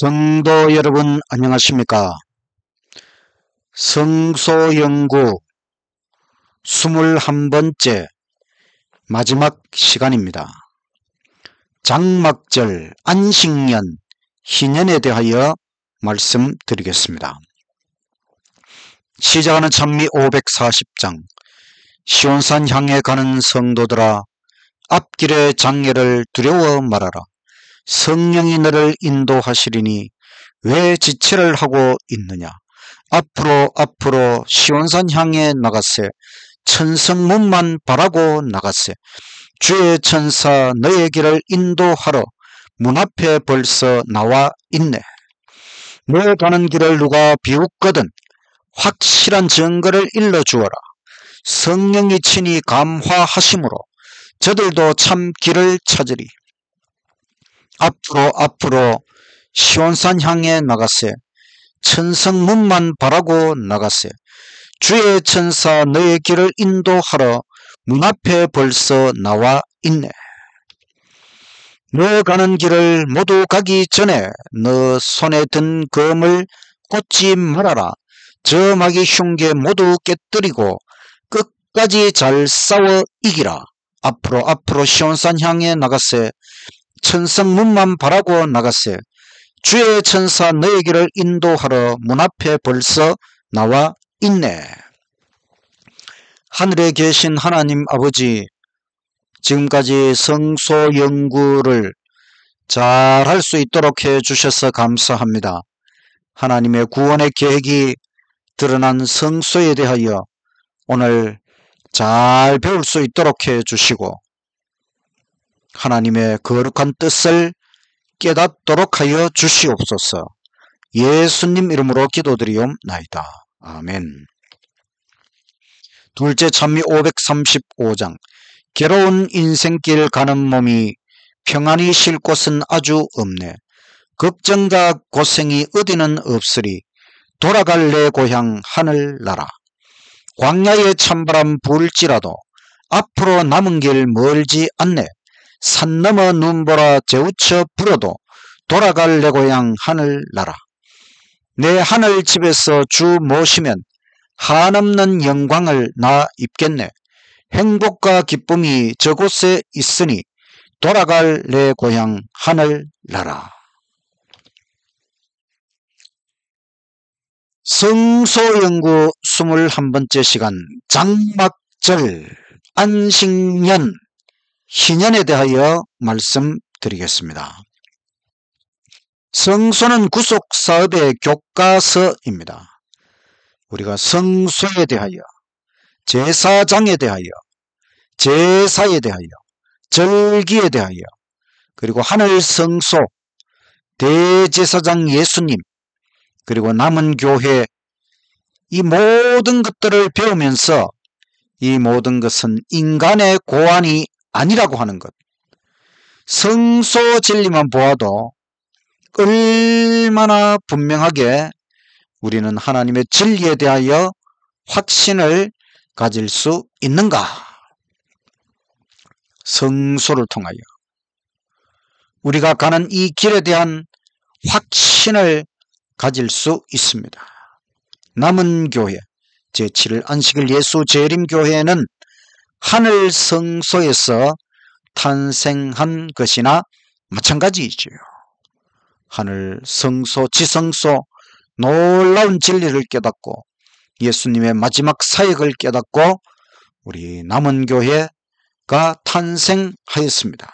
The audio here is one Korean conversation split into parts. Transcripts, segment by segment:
성도 여러분 안녕하십니까? 성소연구 21번째 마지막 시간입니다. 장막절, 안식년, 희년에 대하여 말씀드리겠습니다. 시작하는 찬미 540장. 시온산 향해 가는 성도들아, 앞길의 장애를 두려워 말아라. 성령이 너를 인도하시리니 왜 지체를 하고 있느냐. 앞으로 시온산 향해 나가세. 천성문만 바라고 나가세. 주의 천사 너의 길을 인도하러 문 앞에 벌써 나와 있네. 너 가는 길을 누가 비웃거든 확실한 증거를 일러주어라. 성령이 친히 감화하심으로 저들도 참 길을 찾으리. 앞으로 시온산 향해 나가세. 천성문만 바라고 나가세. 주의 천사 너의 길을 인도하러 문 앞에 벌써 나와 있네. 너 가는 길을 모두 가기 전에 너 손에 든 검을 꽂지 말아라. 저 마귀 흉계 모두 깨뜨리고 끝까지 잘 싸워 이기라. 앞으로 시온산 향해 나가세. 천성문만 바라고 나가세. 주의 천사 너의 길을 인도하러 문 앞에 벌써 나와 있네. 하늘에 계신 하나님 아버지, 지금까지 성소 연구를 잘 할 수 있도록 해주셔서 감사합니다. 하나님의 구원의 계획이 드러난 성소에 대하여 오늘 잘 배울 수 있도록 해주시고 하나님의 거룩한 뜻을 깨닫도록 하여 주시옵소서. 예수님 이름으로 기도드리옵나이다. 아멘. 둘째 찬미 535장. 괴로운 인생길 가는 몸이 평안히 쉴 곳은 아주 없네. 걱정과 고생이 어디는 없으리. 돌아갈 내 고향 하늘나라. 광야에 찬바람 불지라도 앞으로 남은 길 멀지 않네. 산 넘어 눈보라 재우쳐 불어도 돌아갈 내 고향 하늘나라. 내 하늘집에서 주 모시면 한없는 영광을 나 입겠네. 행복과 기쁨이 저곳에 있으니 돌아갈 내 고향 하늘나라. 성소연구 21번째 시간, 장막절, 안식년, 희년에 대하여 말씀드리겠습니다. 성소는 구속사업의 교과서입니다. 우리가 성소에 대하여, 제사장에 대하여, 제사에 대하여, 절기에 대하여, 그리고 하늘성소, 대제사장 예수님, 그리고 남은 교회, 이 모든 것들을 배우면서 이 모든 것은 인간의 고안이 아니라고 하는 것. 성소 진리만 보아도 얼마나 분명하게 우리는 하나님의 진리에 대하여 확신을 가질 수 있는가. 성소를 통하여 우리가 가는 이 길에 대한 확신을 가질 수 있습니다. 남은 교회, 제7일 안식일 예수 재림교회는 하늘 성소에서 탄생한 것이나 마찬가지이지요. 하늘 성소, 지성소, 놀라운 진리를 깨닫고 예수님의 마지막 사역을 깨닫고 우리 남은 교회가 탄생하였습니다.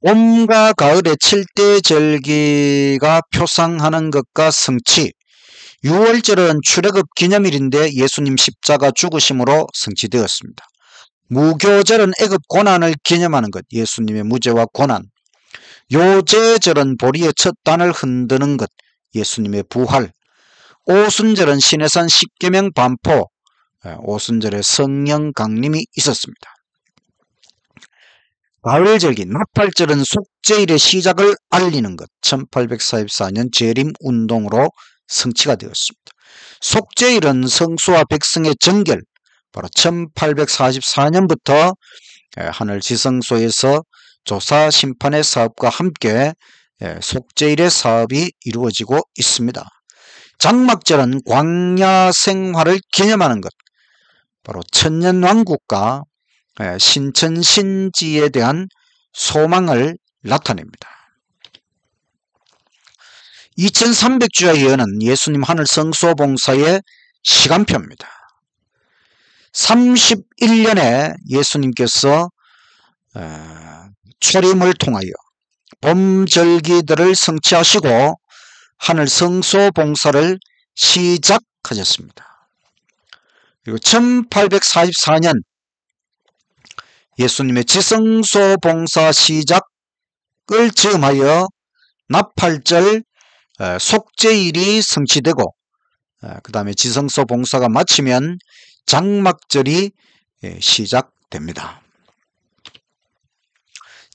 봄과 가을의 7대 절기가 표상하는 것과 성취, 6월절은 출애굽 기념일인데 예수님 십자가 죽으심으로 성취되었습니다. 무교절은 애굽 고난을 기념하는 것, 예수님의 무죄와 고난. 요제절은 보리의 첫 단을 흔드는 것, 예수님의 부활. 오순절은 시내산 십계명 반포, 오순절에 성령 강림이 있었습니다. 가을절기, 나팔절은 속죄일의 시작을 알리는 것, 1844년 재림운동으로 성취가 되었습니다. 속죄일은 성수와 백성의 정결, 바로 1844년부터 하늘 지성소에서 조사 심판의 사업과 함께 속죄일의 사업이 이루어지고 있습니다. 장막절은 광야 생활을 기념하는 것, 바로 천년왕국과 신천신지에 대한 소망을 나타냅니다. 2300주야 예언은 예수님 하늘 성소봉사의 시간표입니다. 31년에 예수님께서 초림을 통하여 봄절기들을 성취하시고 하늘 성소봉사를 시작하셨습니다. 그리고 1844년 예수님의 지성소봉사 시작을 즈음하여 나팔절 속죄일이 성취되고 그 다음에 지성소봉사가 마치면 장막절이 시작됩니다.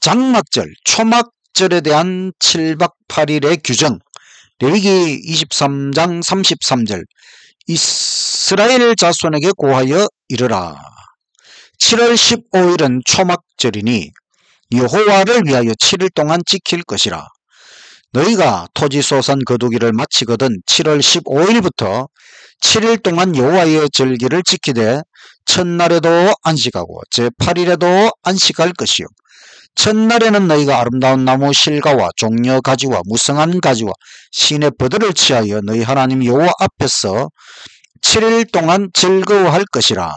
장막절, 초막절에 대한 7박 8일의 규정, 레위기 23장 33절, 이스라엘 자손에게 고하여 이르라. 7월 15일은 초막절이니 여호와를 위하여 7일 동안 지킬 것이라. 너희가 토지소산 거두기를 마치거든 7월 15일부터 7일 동안 여호와의 절기를 지키되 첫날에도 안식하고 제8일에도 안식할 것이요. 첫날에는 너희가 아름다운 나무 실과와 종려 가지와 무성한 가지와 신의 버들을 취하여 너희 하나님 여호와 앞에서 7일 동안 즐거워할 것이라.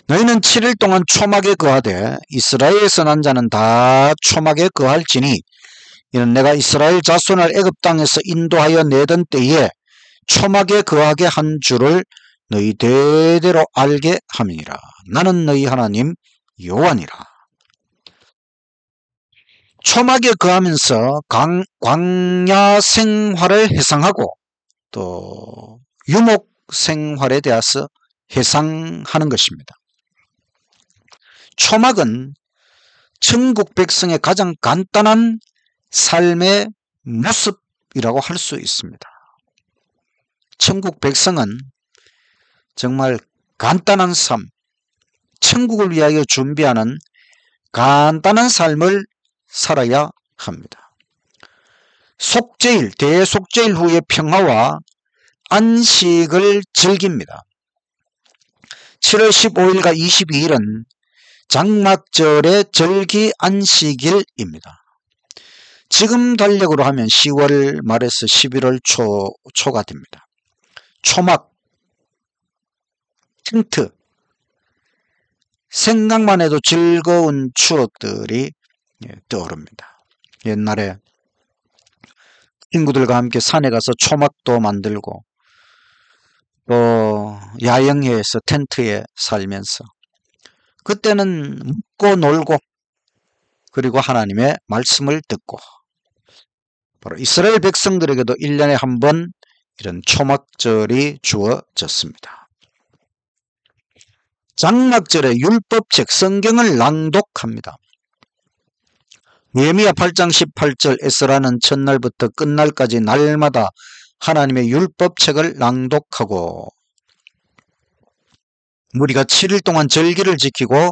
너희는 7일 동안 초막에 거하되 이스라엘에서 난 자는 다 초막에 거할지니 이는 내가 이스라엘 자손을 애굽 땅에서 인도하여 내던 때에 초막에 거하게 한 줄을 너희 대대로 알게 함이니라. 나는 너희 하나님 여호와니라. 초막에 거하면서 광야 생활을 해상하고 또 유목 생활에 대해서 해상하는 것입니다. 초막은 천국 백성의 가장 간단한 삶의 모습이라고 할 수 있습니다. 천국 백성은 정말 간단한 삶, 천국을 위하여 준비하는 간단한 삶을 살아야 합니다. 속죄일, 대속죄일 후의 평화와 안식을 즐깁니다. 7월 15일과 22일은 장막절의 절기 안식일입니다. 지금 달력으로 하면 10월 말에서 11월 초가 됩니다. 초막, 텐트, 생각만 해도 즐거운 추억들이 떠오릅니다. 옛날에 친구들과 함께 산에 가서 초막도 만들고 또 야영회에서 텐트에 살면서 그때는 먹고 놀고 그리고 하나님의 말씀을 듣고 바로 이스라엘 백성들에게도 1년에 한 번 이런 초막절이 주어졌습니다. 장막절에 율법책 성경을 낭독합니다. 예레미야 8장 18절 에스라는 첫날부터 끝날까지 날마다 하나님의 율법책을 낭독하고 무리가 7일 동안 절기를 지키고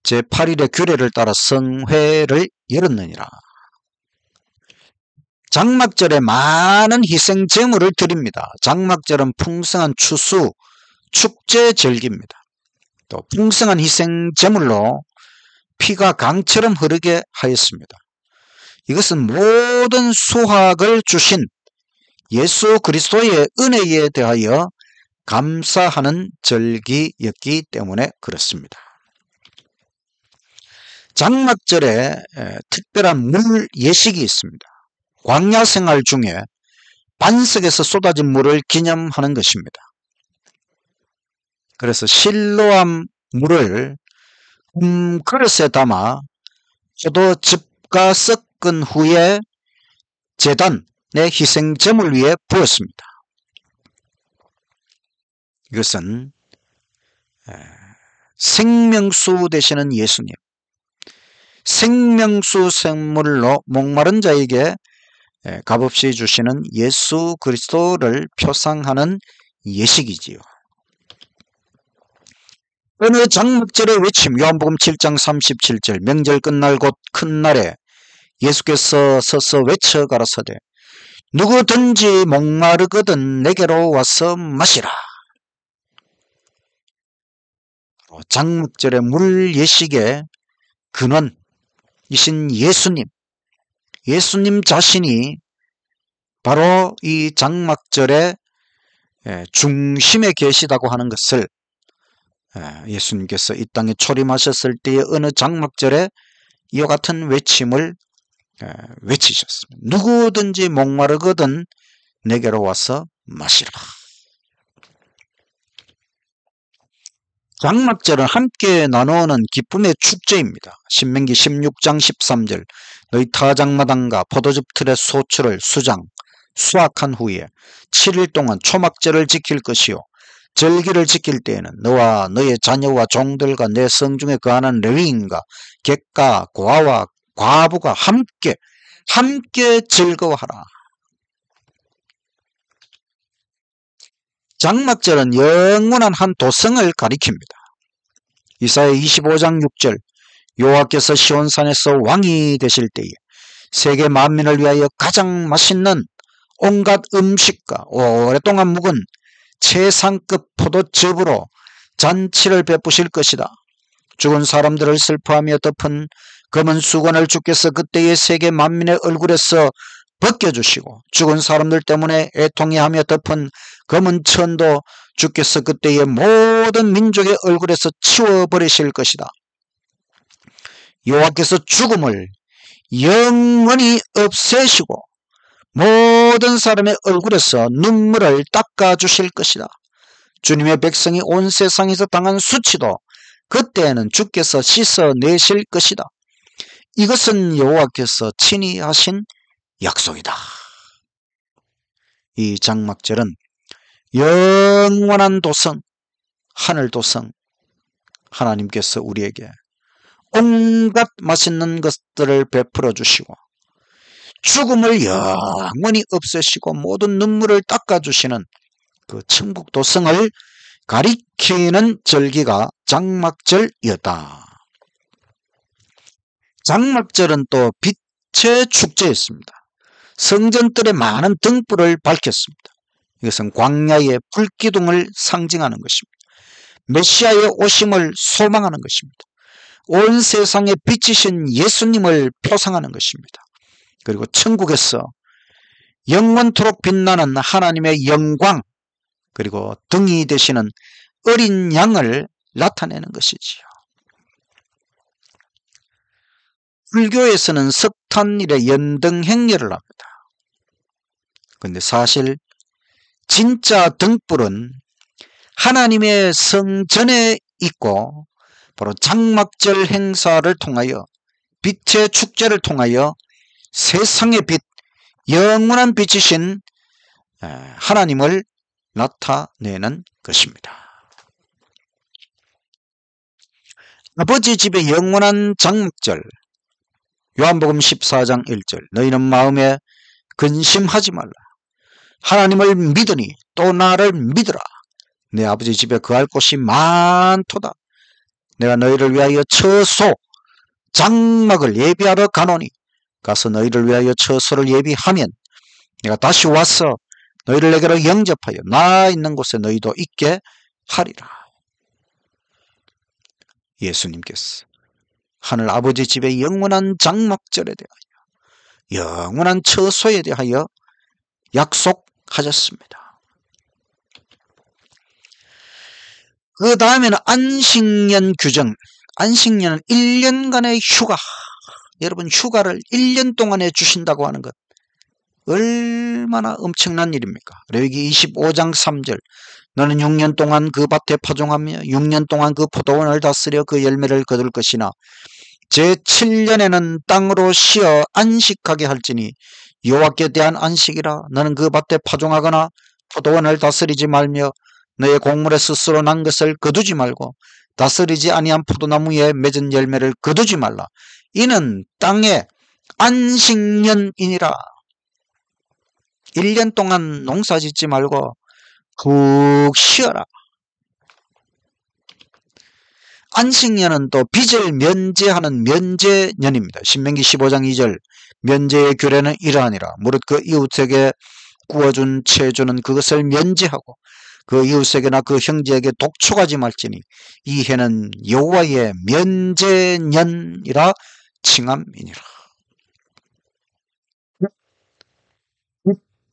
제8일의 규례를 따라 성회를 열었느니라. 장막절에 많은 희생 제물을 드립니다. 장막절은 풍성한 추수, 축제 절기입니다. 또 풍성한 희생 제물로 피가 강처럼 흐르게 하였습니다. 이것은 모든 수확을 주신 예수 그리스도의 은혜에 대하여 감사하는 절기였기 때문에 그렇습니다. 장막절에 특별한 물 예식이 있습니다. 광야 생활 중에 반석에서 쏟아진 물을 기념하는 것입니다. 그래서 실로암 물을 그릇에 담아 포도즙과 섞은 후에 제단의 희생제물 위에 부었습니다. 이것은 생명수 되시는 예수님, 생명수 생물로 목마른 자에게 값없이 주시는 예수 그리스도를 표상하는 예식이지요. 어느 장막절의 외침, 요한복음 7장 37절, 명절 끝날 곧 큰 날에 예수께서 서서 외쳐 가라사대 누구든지 목마르거든 내게로 와서 마시라. 장막절의 물 예식의 근원이신 예수님 자신이 바로 이 장막절의 중심에 계시다고 하는 것을 예수님께서 이 땅에 초림하셨을 때의 어느 장막절에 이와 같은 외침을 외치셨습니다. 누구든지 목마르거든 내게로 와서 마시라. 장막절은 함께 나누는 기쁨의 축제입니다. 신명기 16장 13절 너희 타작마당과 포도즙 틀의 소출을 수확한 후에 7일 동안 초막절을 지킬 것이요 절기를 지킬 때에는 너와 너의 자녀와 종들과 내 성중에 거하는 레위인과 객가 고아와 과부가 함께 즐거워하라. 장막절은 영원한 한 도성을 가리킵니다. 이사야 25장 6절 여호와께서 시온산에서 왕이 되실 때에 세계 만민을 위하여 가장 맛있는 온갖 음식과 오랫동안 묵은 최상급 포도즙으로 잔치를 베푸실 것이다. 죽은 사람들을 슬퍼하며 덮은 검은 수건을 주께서 그때의 세계 만민의 얼굴에서 벗겨주시고 죽은 사람들 때문에 애통해하며 덮은 검은 천도 주께서 그때의 모든 민족의 얼굴에서 치워버리실 것이다. 여호와께서 죽음을 영원히 없애시고 모든 사람의 얼굴에서 눈물을 닦아주실 것이다. 주님의 백성이 온 세상에서 당한 수치도 그때에는 주께서 씻어내실 것이다. 이것은 여호와께서 친히 하신 약속이다. 이 장막절은 영원한 도성, 하늘도성, 하나님께서 우리에게 온갖 맛있는 것들을 베풀어 주시고 죽음을 영원히 없애시고 모든 눈물을 닦아주시는 그 천국도성을 가리키는 절기가 장막절이었다. 장막절은 또 빛의 축제였습니다. 성전뜰에 많은 등불을 밝혔습니다. 이것은 광야의 불기둥을 상징하는 것입니다. 메시아의 오심을 소망하는 것입니다. 온 세상에 빛이신 예수님을 표상하는 것입니다. 그리고 천국에서 영원토록 빛나는 하나님의 영광, 그리고 등이 되시는 어린 양을 나타내는 것이지요. 불교에서는 석탄일에 연등행렬을 합니다. 그런데 사실 진짜 등불은 하나님의 성전에 있고 바로 장막절 행사를 통하여 빛의 축제를 통하여 세상의 빛, 영원한 빛이신 하나님을 나타내는 것입니다. 아버지 집의 영원한 장막절, 요한복음 14장 1절 너희는 마음에 근심하지 말라. 하나님을 믿으니 또 나를 믿으라. 내 아버지 집에 거할 곳이 많도다. 내가 너희를 위하여 처소, 장막을 예비하러 가노니 가서 너희를 위하여 처소를 예비하면 내가 다시 와서 너희를 내게로 영접하여 나 있는 곳에 너희도 있게 하리라. 예수님께서 하늘 아버지 집의 영원한 장막절에 대하여 영원한 처소에 대하여 약속하셨습니다. 그 다음에는 안식년 규정. 안식년은 1년간의 휴가. 여러분 휴가를 1년 동안에 주신다고 하는 것 얼마나 엄청난 일입니까? 레위기 25장 3절 너는 6년 동안 그 밭에 파종하며 6년 동안 그 포도원을 다스려 그 열매를 거둘 것이나 제7년에는 땅으로 쉬어 안식하게 할지니 여호와께 대한 안식이라. 너는 그 밭에 파종하거나 포도원을 다스리지 말며 너의 곡물에 스스로 난 것을 거두지 말고 다스리지 아니한 포도나무에 맺은 열매를 거두지 말라. 이는 땅의 안식년이니라. 1년 동안 농사 짓지 말고 푹 쉬어라. 안식년은 또 빚을 면제하는 면제년입니다. 신명기 15장 2절 면제의 규례는 이러하니라. 무릇 그 이웃에게 구워준 채주는 그것을 면제하고 그 이웃에게나 그 형제에게 독촉하지 말지니 이 해는 여호와의 면제년이라 칭함이니라.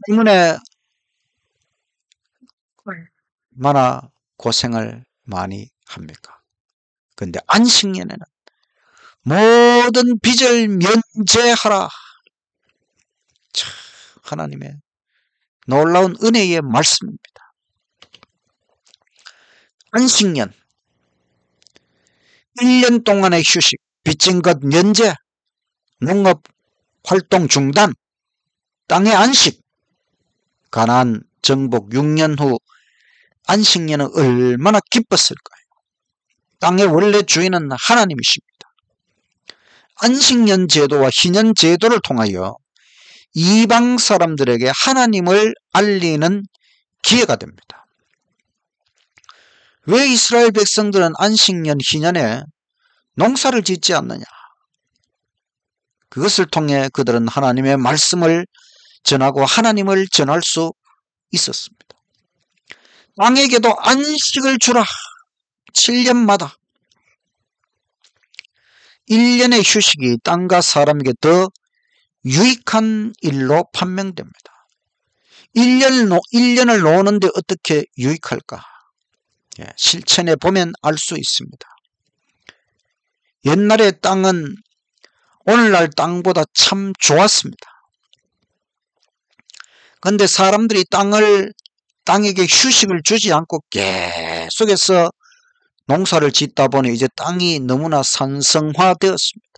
때문에 얼마나 고생을 많이 합니까? 근데 안식년에는 모든 빚을 면제하라. 참, 하나님의 놀라운 은혜의 말씀입니다. 안식년, 1년 동안의 휴식, 빚진 것 면제, 농업 활동 중단, 땅의 안식, 가나안 정복 6년 후 안식년은 얼마나 기뻤을까요? 땅의 원래 주인은 하나님이십니다. 안식년 제도와 희년 제도를 통하여 이방 사람들에게 하나님을 알리는 기회가 됩니다. 왜 이스라엘 백성들은 안식년 희년에 농사를 짓지 않느냐? 그것을 통해 그들은 하나님의 말씀을 전하고 하나님을 전할 수 있었습니다. 땅에게도 안식을 주라. 7년마다 1년의 휴식이 땅과 사람에게 더 유익한 일로 판명됩니다. 1년을 노는데 어떻게 유익할까? 실천해 보면 알 수 있습니다. 옛날에 땅은 오늘날 땅보다 참 좋았습니다. 그런데 사람들이 땅에게 휴식을 주지 않고 계속해서 농사를 짓다 보니 이제 땅이 너무나 산성화되었습니다.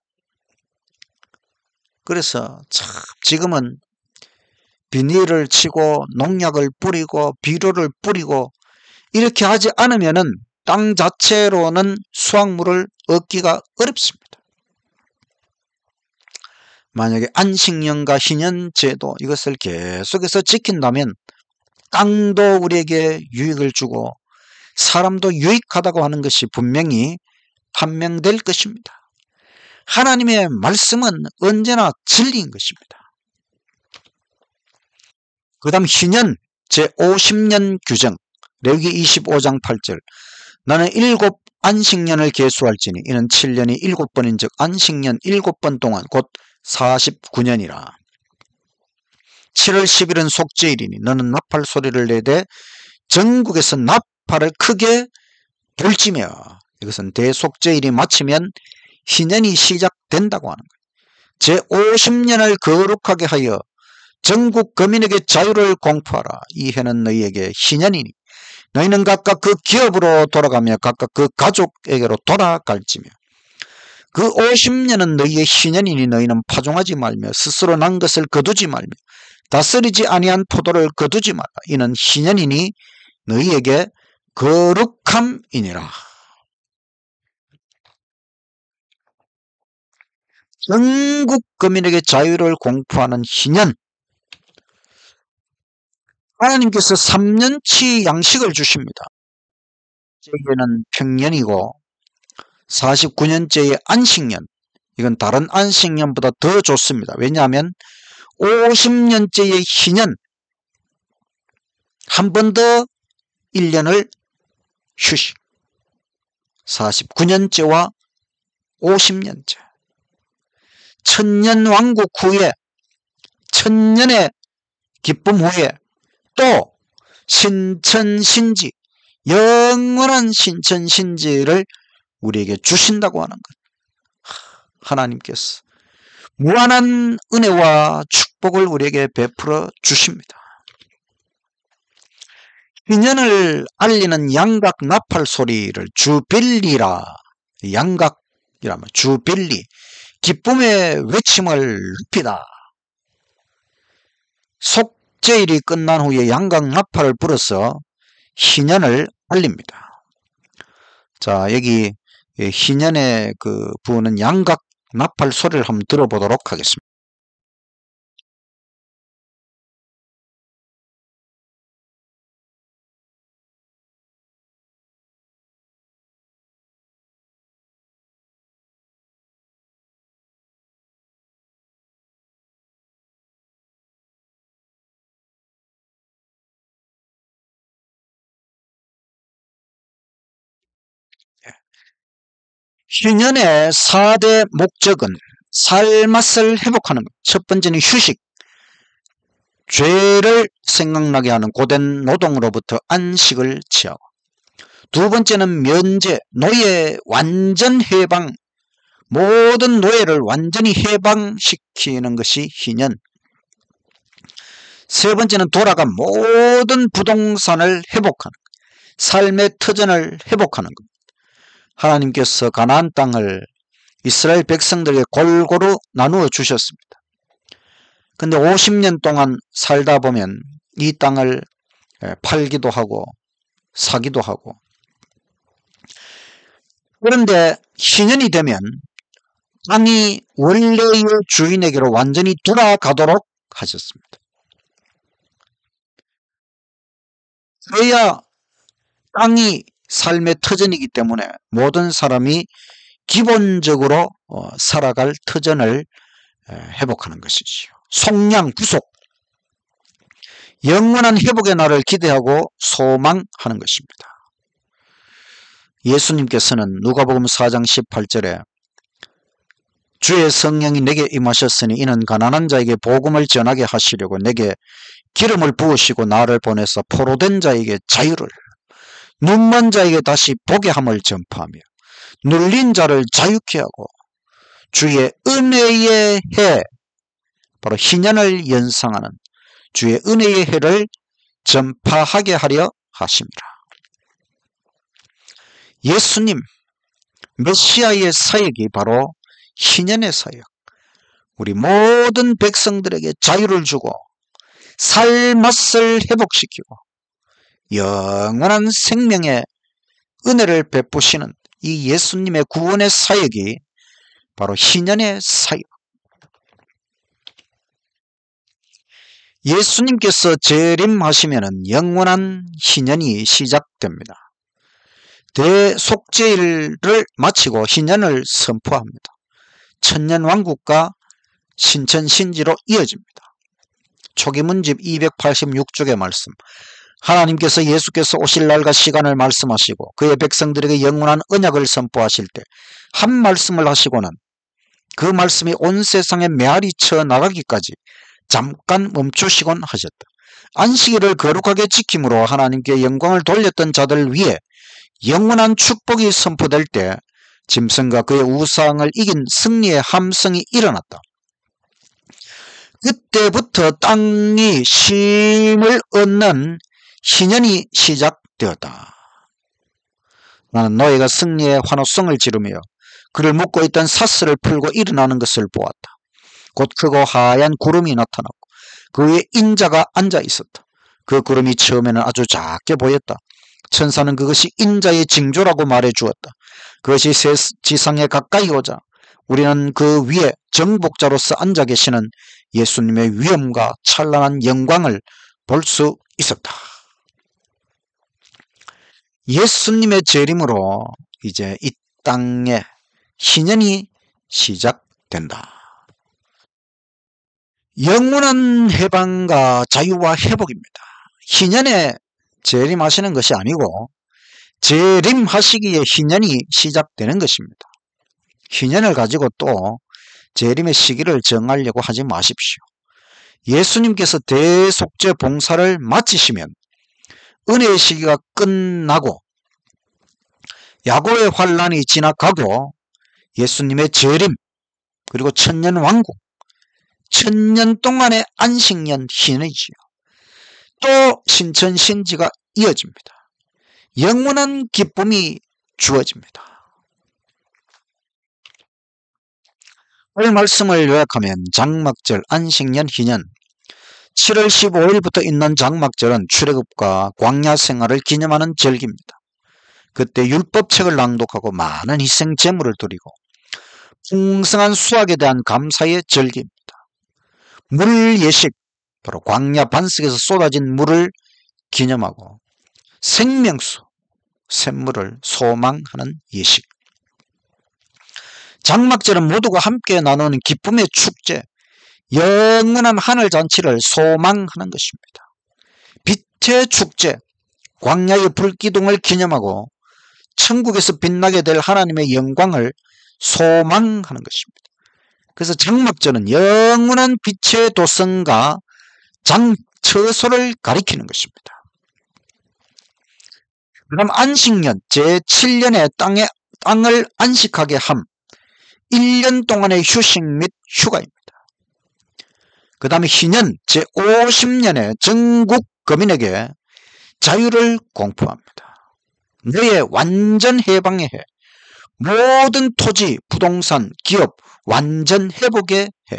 그래서 참 지금은 비닐을 치고 농약을 뿌리고 비료를 뿌리고 이렇게 하지 않으면은 땅 자체로는 수확물을 얻기가 어렵습니다. 만약에 안식년과 희년제도 이것을 계속해서 지킨다면 땅도 우리에게 유익을 주고 사람도 유익하다고 하는 것이 분명히 판명될 것입니다. 하나님의 말씀은 언제나 진리인 것입니다. 그 다음 희년 제50년 규정 레위기 25장 8절 나는 7 안식년을 계수할지니 이는 7년이 7번인 즉 안식년 7번 동안 곧 49년이라. 7월 10일은 속죄일이니 너는 나팔 소리를 내되 전국에서 나팔을 크게 불지며 이것은 대속죄일이 마치면 희년이 시작된다고 하는 거예요. 제50년을 거룩하게 하여 전국 거민에게 자유를 공포하라. 이 해는 너희에게 희년이니 너희는 각각 그 기업으로 돌아가며 각각 그 가족에게로 돌아갈지며 그 50년은 너희의 희년이니 너희는 파종하지 말며 스스로 난 것을 거두지 말며 다스리지 아니한 포도를 거두지 말라. 이는 희년이니 너희에게 거룩함이니라. 전국 거민에게 자유를 공포하는 희년. 하나님께서 3년치 양식을 주십니다. 이제는 평년이고 49년째의 안식년. 이건 다른 안식년보다 더 좋습니다. 왜냐하면 50년째의 희년. 한 번 더 1년을 휴식. 49년째와 50년째. 천년 왕국 후에 천년의 기쁨 후에 또 신천신지 영원한 신천신지를 우리에게 주신다고 하는 것. 하나님께서 무한한 은혜와 축복을 우리에게 베풀어 주십니다. 희년을 알리는 양각 나팔 소리를 주빌리라. 양각이라면 주빌리. 기쁨의 외침을 높이다. 속죄일이 끝난 후에 양각 나팔을 불어서 희년을 알립니다. 자, 여기 희년에 부는 양각 나팔 소리를 한번 들어보도록 하겠습니다. 희년의 4대 목적은 살맛을 회복하는 것. 첫 번째는 휴식, 죄를 생각나게 하는 고된 노동으로부터 안식을 취하고, 두 번째는 면제, 노예 완전 해방, 모든 노예를 완전히 해방시키는 것이 희년. 세 번째는 돌아가 모든 부동산을 회복하는 것, 삶의 터전을 회복하는 것. 하나님께서 가나안 땅을 이스라엘 백성들에게 골고루 나누어 주셨습니다. 근데 50년 동안 살다 보면 이 땅을 팔기도 하고 사기도 하고, 그런데 희년이 되면 땅이 원래의 주인에게로 완전히 돌아가도록 하셨습니다. 그래야 땅이 삶의 터전이기 때문에 모든 사람이 기본적으로 살아갈 터전을 회복하는 것이지요. 속량, 구속, 영원한 회복의 날을 기대하고 소망하는 것입니다. 예수님께서는 누가복음 4장 18절에 주의 성령이 내게 임하셨으니 이는 가난한 자에게 복음을 전하게 하시려고 내게 기름을 부으시고 나를 보내서 포로된 자에게 자유를, 눈먼 자에게 다시 보게 함을 전파하며 눌린 자를 자유케 하고 주의 은혜의 해, 바로 희년을 연상하는 주의 은혜의 해를 전파하게 하려 하십니다. 예수님 메시아의 사역이 바로 희년의 사역, 우리 모든 백성들에게 자유를 주고 살맛을 회복시키고 영원한 생명의 은혜를 베푸시는 이 예수님의 구원의 사역이 바로 희년의 사역. 예수님께서 재림하시면 영원한 희년이 시작됩니다. 대속죄일을 마치고 희년을 선포합니다. 천년왕국과 신천신지로 이어집니다. 초기문집 286쪽의 말씀, 하나님께서 예수께서 오실 날과 시간을 말씀하시고 그의 백성들에게 영원한 언약을 선포하실 때 한 말씀을 하시고는 그 말씀이 온 세상에 메아리 쳐 나가기까지 잠깐 멈추시곤 하셨다. 안식일을 거룩하게 지킴으로 하나님께 영광을 돌렸던 자들 위해 영원한 축복이 선포될 때 짐승과 그의 우상을 이긴 승리의 함성이 일어났다. 그때부터 땅이 쉼을 얻는 희년이 시작되었다. 나는 노예가 승리의 환호성을 지르며 그를 묶고 있던 사슬을 풀고 일어나는 것을 보았다. 곧 크고 하얀 구름이 나타났고 그 위에 인자가 앉아 있었다. 그 구름이 처음에는 아주 작게 보였다. 천사는 그것이 인자의 징조라고 말해 주었다. 그것이 지상에 가까이 오자 우리는 그 위에 정복자로서 앉아 계시는 예수님의 위엄과 찬란한 영광을 볼 수 있었다. 예수님의 재림으로 이제 이 땅에 희년이 시작된다. 영원한 해방과 자유와 회복입니다. 희년에 재림하시는 것이 아니고 재림하시기에 희년이 시작되는 것입니다. 희년을 가지고 또 재림의 시기를 정하려고 하지 마십시오. 예수님께서 대속죄 봉사를 마치시면 은혜의 시기가 끝나고 야고의 환란이 지나가고 예수님의 재림, 그리고 천년왕국, 천년 동안의 안식년 희년이지요. 또 신천신지가 이어집니다. 영원한 기쁨이 주어집니다. 오늘 말씀을 요약하면 장막절, 안식년, 희년, 7월 15일부터 있는 장막절은 출애굽과 광야 생활을 기념하는 절기입니다. 그때 율법책을 낭독하고 많은 희생 제물을 드리고 풍성한 수확에 대한 감사의 절기입니다. 물 예식, 바로 광야 반석에서 쏟아진 물을 기념하고 생명수, 샘물을 소망하는 예식. 장막절은 모두가 함께 나누는 기쁨의 축제, 영원한 하늘잔치를 소망하는 것입니다. 빛의 축제, 광야의 불기둥을 기념하고 천국에서 빛나게 될 하나님의 영광을 소망하는 것입니다. 그래서 장막절은 영원한 빛의 도성과 장처소를 가리키는 것입니다. 그다음 안식년, 제7년에 땅을 안식하게 함, 1년 동안의 휴식 및 휴가입니다. 그 다음에 희년, 제50년에 전국 거민에게 자유를 공포합니다. 너의 완전 해방의 해, 모든 토지, 부동산, 기업 완전 회복의 해.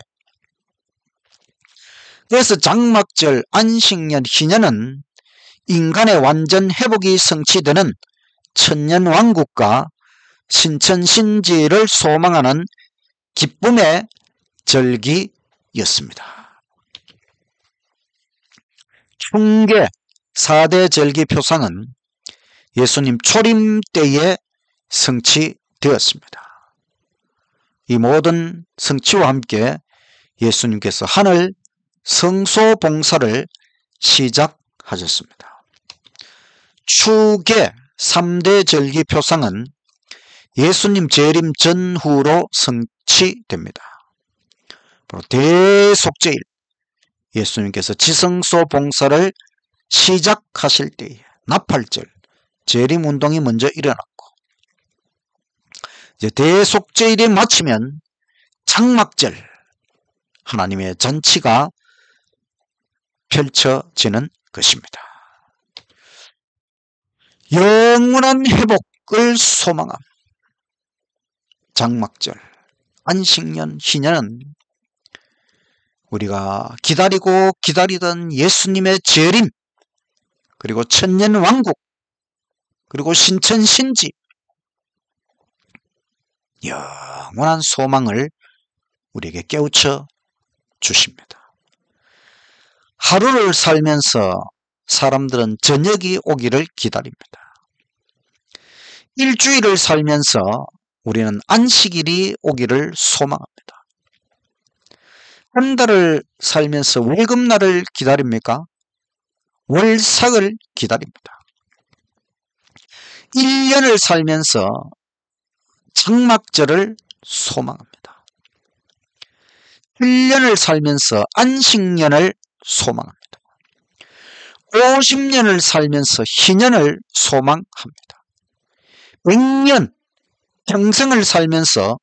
그래서 장막절, 안식년, 희년은 인간의 완전 회복이 성취되는 천년왕국과 신천신지를 소망하는 기쁨의 절기였습니다. 충계 4대 절기 표상은 예수님 초림 때에 성취되었습니다. 이 모든 성취와 함께 예수님께서 하늘 성소 봉사를 시작하셨습니다. 추계 3대 절기 표상은 예수님 재림 전후로 성취됩니다. 바로 대속죄일, 예수님께서 지성소 봉사를 시작하실 때에 나팔절, 재림운동이 먼저 일어났고, 이제 대속죄일이 마치면 장막절, 하나님의 잔치가 펼쳐지는 것입니다. 영원한 회복을 소망함. 장막절, 안식년, 희년은 우리가 기다리고 기다리던 예수님의 재림, 그리고 천년왕국, 그리고 신천신지, 영원한 소망을 우리에게 깨우쳐 주십니다. 하루를 살면서 사람들은 저녁이 오기를 기다립니다. 일주일을 살면서 우리는 안식일이 오기를 소망합니다. 한 달을 살면서 월급날을 기다립니까? 월삭을 기다립니다. 1년을 살면서 장막절을 소망합니다. 1년을 살면서 안식년을 소망합니다. 50년을 살면서 희년을 소망합니다. 100년 평생을 살면서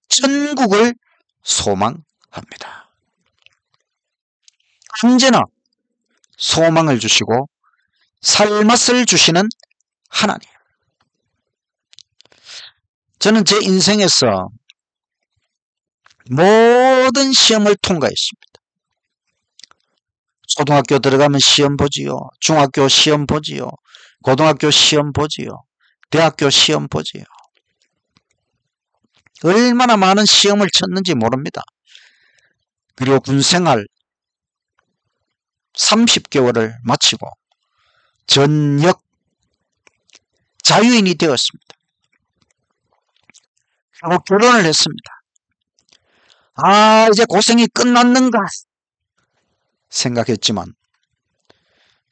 천국을 소망합니다. 언제나 소망을 주시고 살맛을 주시는 하나님. 저는 제 인생에서 모든 시험을 통과했습니다. 초등학교 들어가면 시험 보지요. 중학교 시험 보지요. 고등학교 시험 보지요. 대학교 시험 보지요. 얼마나 많은 시험을 쳤는지 모릅니다. 그리고 군생활 30개월을 마치고 전역 자유인이 되었습니다. 그리고 결혼을 했습니다. 이제 고생이 끝났는가 생각했지만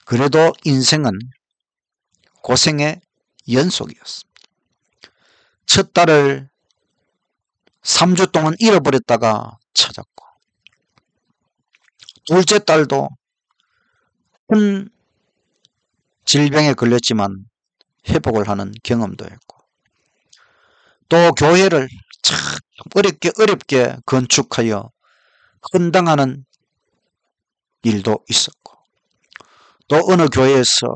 그래도 인생은 고생의 연속이었습니다. 첫 딸을 3주 동안 잃어버렸다가 찾았고, 둘째 딸도 큰 질병에 걸렸지만 회복을 하는 경험도 했고, 또 교회를 참 어렵게 건축하여 헌당하는 일도 있었고, 또 어느 교회에서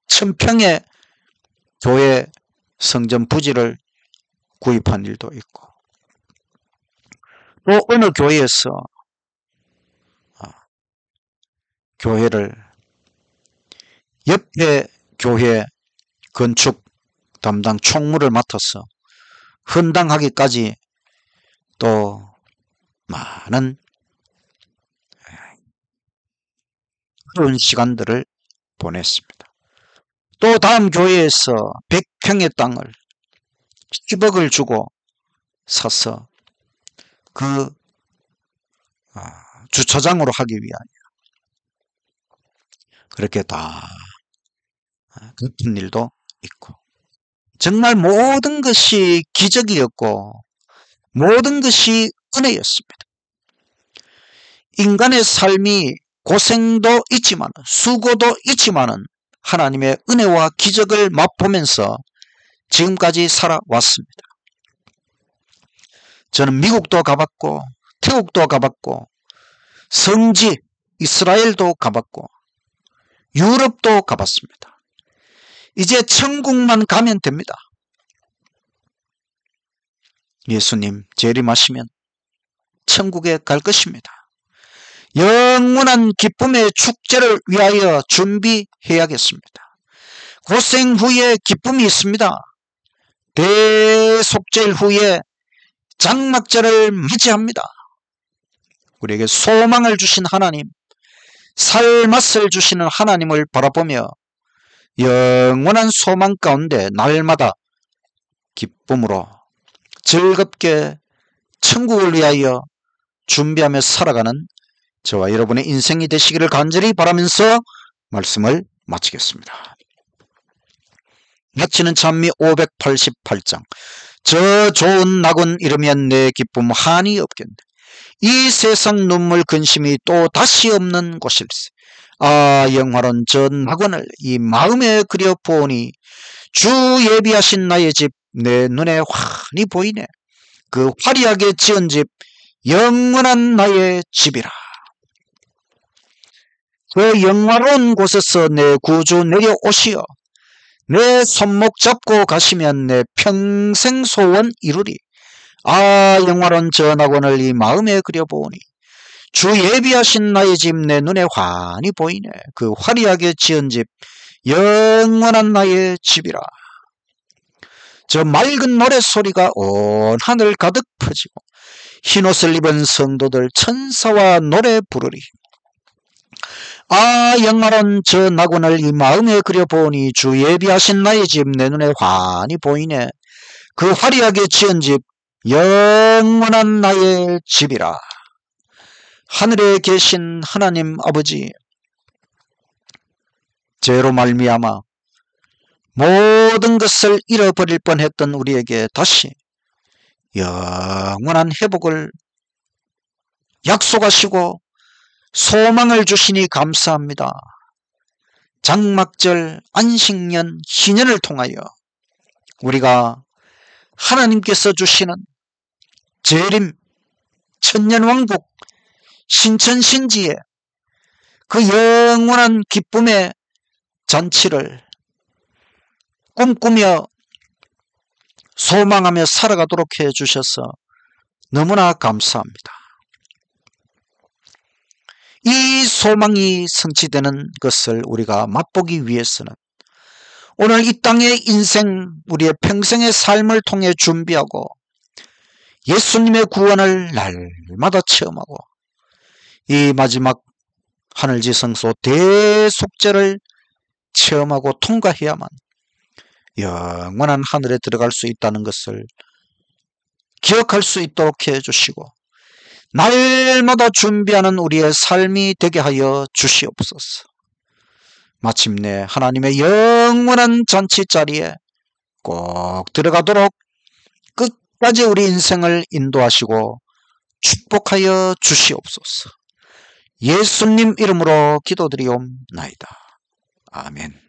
1000평의 교회 성전 부지를 구입한 일도 있고, 또 어느 교회에서 교회를 옆에 교회 건축 담당 총무를 맡아서 헌당하기까지 또 많은 그런 시간들을 보냈습니다. 또 다음 교회에서 100평의 땅을 10억을 주고 사서 그 주차장으로 하기 위하여 그렇게 다 겪은 일도 있고, 정말 모든 것이 기적이었고 모든 것이 은혜였습니다. 인간의 삶이 고생도 있지만 수고도 있지만 하나님의 은혜와 기적을 맛보면서 지금까지 살아왔습니다. 저는 미국도 가봤고 태국도 가봤고 성지 이스라엘도 가봤고 유럽도 가봤습니다. 이제 천국만 가면 됩니다. 예수님 재림하시면 천국에 갈 것입니다. 영원한 기쁨의 축제를 위하여 준비해야겠습니다. 고생 후에 기쁨이 있습니다. 대속죄일 후에 장막절을 맞이합니다. 우리에게 소망을 주신 하나님, 살맛을 주시는 하나님을 바라보며 영원한 소망 가운데 날마다 기쁨으로 즐겁게 천국을 위하여 준비하며 살아가는 저와 여러분의 인생이 되시기를 간절히 바라면서 말씀을 마치겠습니다. 마치는 찬미 588장. 저 좋은 낙원 이르면 내 기쁨 한이 없겠네. 이 세상 눈물 근심이 또 다시 없는 곳일세. 아 영화로운 저 낙원을 이 마음에 그려 보니 주 예비하신 나의 집 내 눈에 환히 보이네. 그 화려하게 지은 집 영원한 나의 집이라. 그 영화로운 곳에서 내 구주 내려오시어 내 손목 잡고 가시면 내 평생 소원 이루리. 아 영화로운 저 낙원을 이 마음에 그려보니 주 예비하신 나의 집 내 눈에 환히 보이네. 그 화려하게 지은 집 영원한 나의 집이라. 저 맑은 노랫소리가 온 하늘 가득 퍼지고 흰옷을 입은 성도들 천사와 노래 부르리. 아 영화로운 저 낙원을 이 마음에 그려보니 주 예비하신 나의 집 내 눈에 환히 보이네. 그 화려하게 지은 집 영원한 나의 집이라. 하늘에 계신 하나님 아버지, 죄로 말미암아 모든 것을 잃어버릴 뻔했던 우리에게 다시 영원한 회복을 약속하시고 소망을 주시니 감사합니다. 장막절, 안식년, 희년을 통하여 우리가 하나님께서 주시는 재림, 천년왕국, 신천신지의 그 영원한 기쁨의 잔치를 꿈꾸며 소망하며 살아가도록 해주셔서 너무나 감사합니다. 이 소망이 성취되는 것을 우리가 맛보기 위해서는 오늘 이 땅의 인생, 우리의 평생의 삶을 통해 준비하고 예수님의 구원을 날마다 체험하고 이 마지막 하늘지성소 대속죄를 체험하고 통과해야만 영원한 하늘에 들어갈 수 있다는 것을 기억할 수 있도록 해주시고 날마다 준비하는 우리의 삶이 되게 하여 주시옵소서. 마침내 하나님의 영원한 잔치 자리에 꼭 들어가도록 끝까지 우리 인생을 인도하시고 축복하여 주시옵소서. 예수님 이름으로 기도드리옵나이다. 아멘.